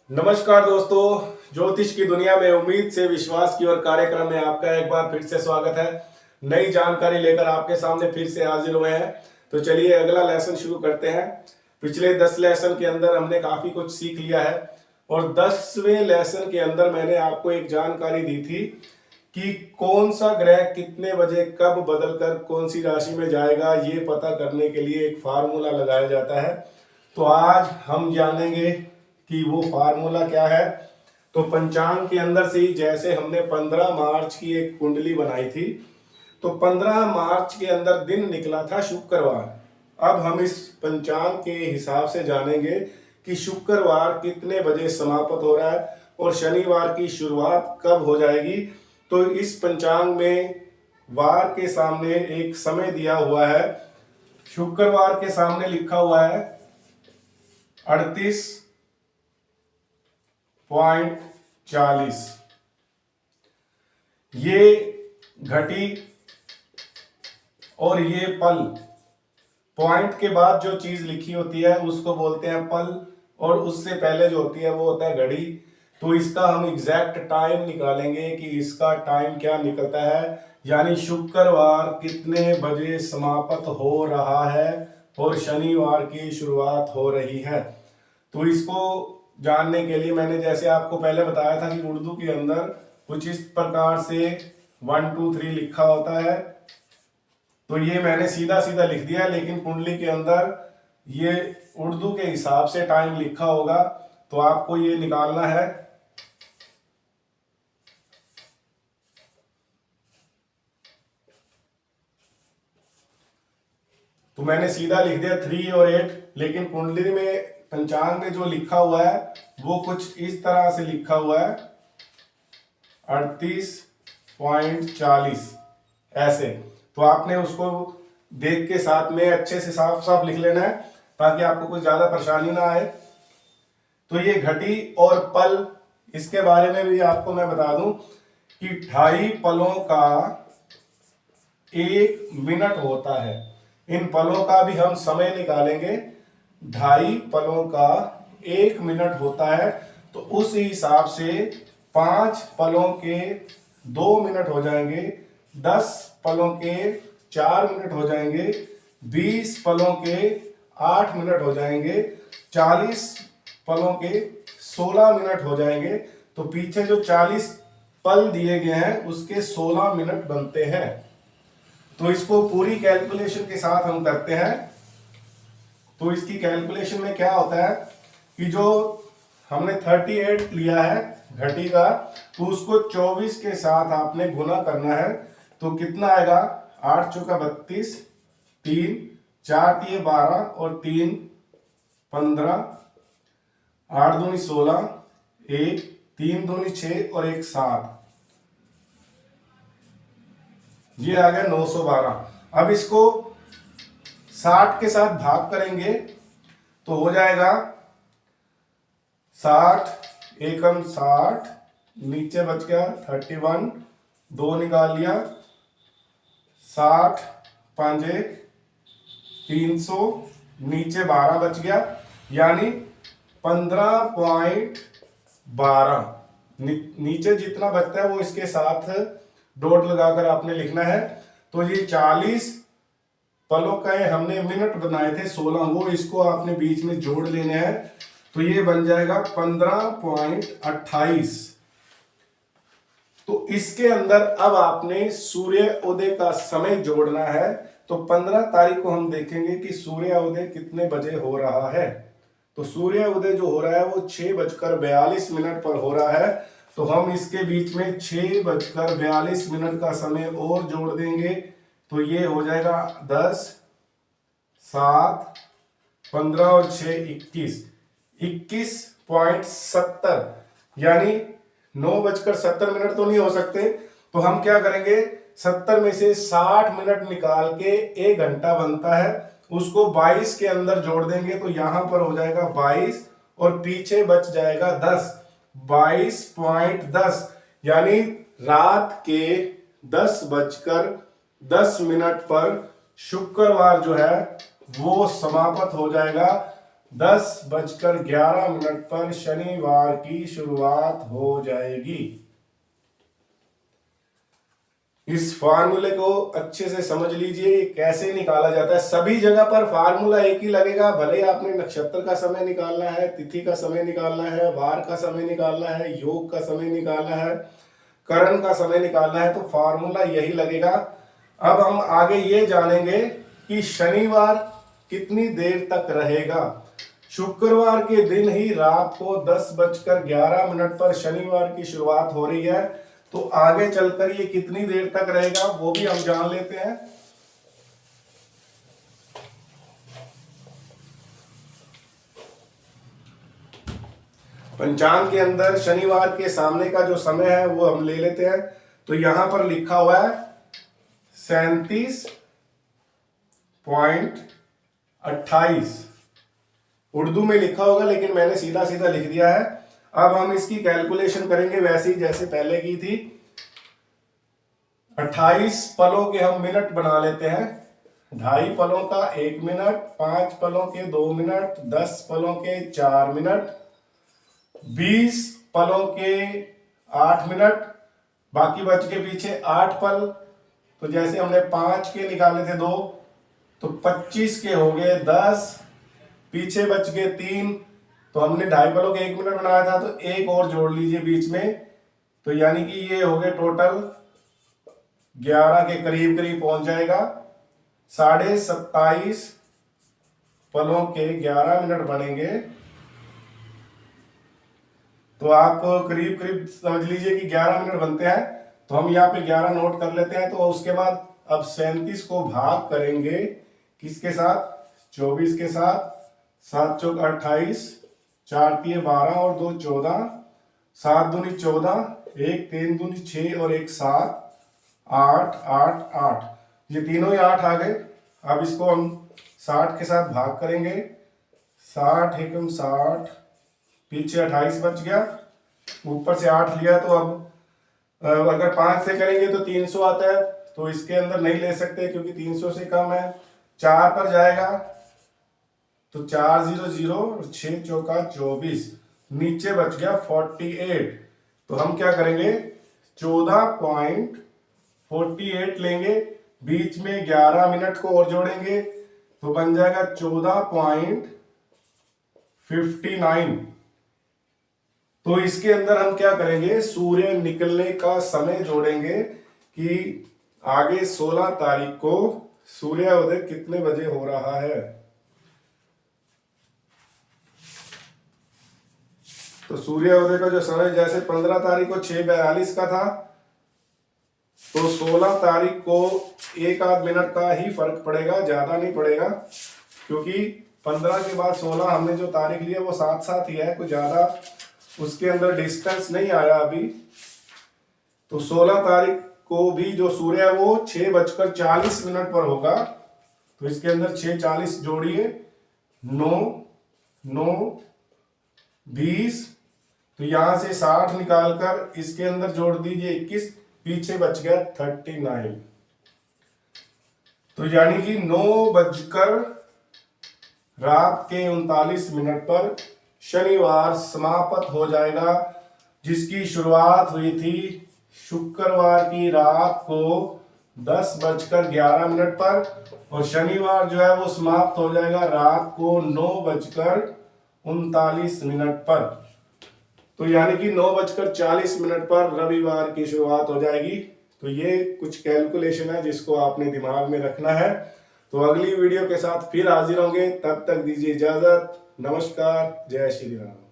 नमस्कार दोस्तों, ज्योतिष की दुनिया में उम्मीद से विश्वास की ओर कार्यक्रम में आपका एक बार फिर से स्वागत है। नई जानकारी लेकर आपके सामने फिर से हाजिर हुए हैं। तो चलिए अगला लेसन शुरू करते हैं। पिछले 10 लेसन के अंदर हमने काफी कुछ सीख लिया है और 10वें लेसन के अंदर मैंने आपको एक जानकारी दी थी कि कौन सा ग्रह कितने बजे कब बदलकर कौन सी राशि में जाएगा, ये पता करने के लिए एक फार्मूला लगाया जाता है। तो आज हम जानेंगे कि वो फार्मूला क्या है। तो पंचांग के अंदर से ही जैसे हमने 15 मार्च की एक कुंडली बनाई थी, तो 15 मार्च के अंदर दिन निकला था शुक्रवार। अब हम इस पंचांग के हिसाब से जानेंगे कि शुक्रवार कितने बजे समाप्त हो रहा है और शनिवार की शुरुआत कब हो जाएगी। तो इस पंचांग में वार के सामने एक समय दिया हुआ है। शुक्रवार के सामने लिखा हुआ है 38.40। ये घटी और ये पल, पॉइंट के बाद जो चीज लिखी होती है उसको बोलते हैं पल, और उससे पहले जो होती है वो होता है घड़ी। तो इसका हम एग्जैक्ट टाइम निकालेंगे कि इसका टाइम क्या निकलता है, यानी शुक्रवार कितने बजे समाप्त हो रहा है और शनिवार की शुरुआत हो रही है। तो इसको जानने के लिए मैंने जैसे आपको पहले बताया था कि उर्दू के अंदर कुछ इस प्रकार से 1 2 3 लिखा होता है। तो ये मैंने सीधा सीधा लिख दिया, लेकिन कुंडली के अंदर ये उर्दू के हिसाब से टाइम लिखा होगा। तो आपको ये निकालना है। तो मैंने सीधा लिख दिया 3 और 8, लेकिन कुंडली में पंचांग में जो लिखा हुआ है वो कुछ इस तरह से लिखा हुआ है 38.40 ऐसे। तो आपने उसको देख के साथ में अच्छे से साफ साफ लिख लेना है ताकि आपको कुछ ज्यादा परेशानी ना आए। तो ये घटी और पल, इसके बारे में भी आपको मैं बता दूं कि 2.5 पलों का 1 मिनट होता है। इन पलों का भी हम समय निकालेंगे। 2.5 पलों का 1 मिनट होता है, तो उस हिसाब से 5 पलों के 2 मिनट हो जाएंगे, 10 पलों के 4 मिनट हो जाएंगे, 20 पलों के 8 मिनट हो जाएंगे, 40 पलों के 16 मिनट हो जाएंगे। तो पीछे जो 40 पल दिए गए हैं उसके 16 मिनट बनते हैं। तो इसको पूरी कैलकुलेशन के साथ हम करते हैं। तो इसकी कैलकुलेशन में क्या होता है कि जो हमने 38 लिया है घटी का, तो उसको 24 के साथ आपने गुना करना है। तो कितना आएगा, 8 चौका 32, 3 4 दिए 12 और 3 15, 8 दूनी 16, 1 3 दूनी 6 और 1 7, ये आ गया 912। अब इसको 60 के साथ भाग करेंगे तो हो जाएगा 60 एकम 60, नीचे बच गया 31, 2 निकाल लिया, 60 5 300, नीचे 12 बच गया, यानी 15.12। नीचे जितना बचता है वो इसके साथ डॉट लगाकर आपने लिखना है। तो ये 40 पलों का हमने मिनट बनाए थे 16, वो इसको आपने बीच में जोड़ लेने हैं। तो ये बन जाएगा 15.28। तो इसके अंदर अब आपने सूर्य उदय का समय जोड़ना है। तो 15 तारीख को हम देखेंगे कि सूर्य उदय कितने बजे हो रहा है। तो सूर्य उदय जो हो रहा है वो 6:42 पर हो रहा है। तो हम इसके बीच में 6:42 का समय और जोड़ देंगे। तो ये हो जाएगा 10 7 15 और 6 21, 21.70, यानी 9:70 तो नहीं हो सकते। तो हम क्या करेंगे, 70 में से 60 मिनट निकाल के 1 घंटा बनता है, उसको 22 के अंदर जोड़ देंगे। तो यहां पर हो जाएगा 22 और पीछे बच जाएगा 10, 22.10, यानी रात के 10:10 पर शुक्रवार जो है वो समाप्त हो जाएगा। 10:11 पर शनिवार की शुरुआत हो जाएगी। इस फार्मूले को अच्छे से समझ लीजिए कैसे निकाला जाता है। सभी जगह पर फार्मूला एक ही लगेगा, भले आपने नक्षत्र का समय निकालना है, तिथि का समय निकालना है, वार का समय निकालना है, योग का समय निकालना है, करण का समय निकालना है, तो फार्मूला यही लगेगा। अब हम आगे ये जानेंगे कि शनिवार कितनी देर तक रहेगा। शुक्रवार के दिन ही रात को 10:11 पर शनिवार की शुरुआत हो रही है, तो आगे चलकर ये कितनी देर तक रहेगा वो भी हम जान लेते हैं। पंचांग के अंदर शनिवार के सामने का जो समय है वो हम ले लेते हैं। तो यहां पर लिखा हुआ है 37.28। उर्दू में लिखा होगा लेकिन मैंने सीधा सीधा लिख दिया है। अब हम इसकी कैलकुलेशन करेंगे वैसे ही जैसे पहले की थी। 28 पलों के हम मिनट बना लेते हैं। 2.5 पलों का 1 मिनट, 5 पलों के 2 मिनट, 10 पलों के 4 मिनट, 20 पलों के 8 मिनट, बाकी बच के पीछे 8 पल। तो जैसे हमने 5 के निकाले थे 2, तो 25 के हो गए 10, पीछे बच गए 3। तो हमने 2.5 पलों के 1 मिनट बनाया था, तो एक और जोड़ लीजिए बीच में। तो यानी कि ये हो गए टोटल 11 के करीब करीब पहुंच जाएगा। 27.5 पलों के 11 मिनट बनेंगे। तो आप करीब करीब समझ लीजिए कि 11 मिनट बनते हैं। तो हम यहाँ पे 11 नोट कर लेते हैं। तो उसके बाद अब 37 को भाग करेंगे किसके साथ? 24 के साथ। 7 चौक 28, 4 तिये 12 और 2 14, 7 दूनी 14, 1 3 दूनी 6 और 1 7, 8 8 8। ये तीनों ही 8 आ गए। अब इसको हम 60 के साथ भाग करेंगे। 60 एकम 60, पीछे 28 बच गया, ऊपर से 8 लिया। तो अब अगर 5 से करेंगे तो 300 आता है, तो इसके अंदर नहीं ले सकते क्योंकि 300 से कम है। 4 पर जाएगा तो 4 0 0 और 6 चौका 24, नीचे बच गया 48। तो हम क्या करेंगे? 14.48 लेंगे, बीच में 11 मिनट को और जोड़ेंगे तो बन जाएगा 14.59। तो इसके अंदर हम क्या करेंगे? सूर्य निकलने का समय जोड़ेंगे कि आगे 16 तारीख को सूर्योदय कितने बजे हो रहा है। तो सूर्योदय का जो समय जैसे 15 तारीख को 6:42 का था, तो 16 तारीख को 1 आध मिनट का ही फर्क पड़ेगा, ज्यादा नहीं पड़ेगा, क्योंकि 15 के बाद 16 हमने जो तारीख लिया वो साथ साथ ही है, कोई ज्यादा उसके अंदर डिस्टेंस नहीं आया अभी। तो 16 तारीख को भी जो सूर्य है वो 6:40 पर होगा। तो इसके अंदर 6:40 जोड़िए, 9 9 20। तो यहां से 60 निकालकर इसके अंदर जोड़ दीजिए 21, पीछे बच गया 39। तो यानी कि 9 बजकर रात के 39 पर शनिवार समाप्त हो जाएगा, जिसकी शुरुआत हुई थी शुक्रवार की रात को 10:11 पर, और शनिवार जो है वो समाप्त हो जाएगा रात को 9:39 पर। तो यानी कि 9:40 पर रविवार की शुरुआत हो जाएगी। तो ये कुछ कैलकुलेशन है जिसको आपने दिमाग में रखना है। तो अगली वीडियो के साथ फिर हाजिर होंगे, तब तक दीजिए इजाजत। नमस्कार, जय श्री राम।